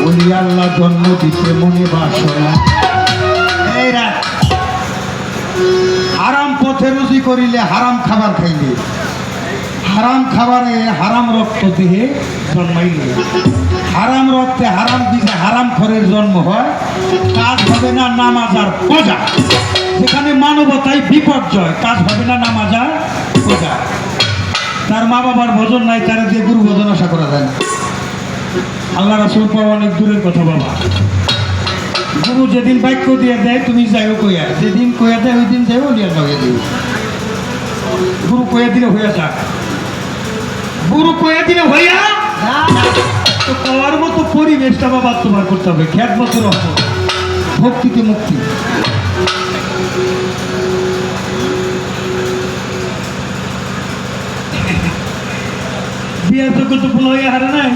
ওলি আল্লাহ জন্ম দিতে মনে বাসনা। এই রাত হারাম পথে রুজি করিলে, হারাম খাবার খাইলে, হারাম খাবারে হারাম রক্ত দেহে জন্মাইলে, হারাম রক্তে হারাম দিকে হারাম খরের জন্ম হয়। কাজ হবে না নামাজ আর পূজা। সেখানে মানবতায় বিপর্যয়। কাজ হবে না নামাজ আর পূজা। তার মা বাবার ভোজন নাই, তারা দিয়ে গুরু ভোজন আশা করা যায় না। আল্লাহ রাসূল পাওয়া অনেক দূরের কথা বাবা। গুরু যেদিন বাক্য দিয়ে দেয় তুমি যাইও কইয়া, যেদিন কইয়া দেয় ওই দিন যাইও লিয়া যাও। গুরু কইয়া দিলে হইয়া যাক, গুরু কইয়া দিলে হইয়া তো পাওয়ার মতো পরিবেশটা বাবা তোমার করতে হবে। খ্যাত বছর ভক্তিতে মুক্তি। বিয়ার যোগ্য তো ফুল হইয়া হারে নাই।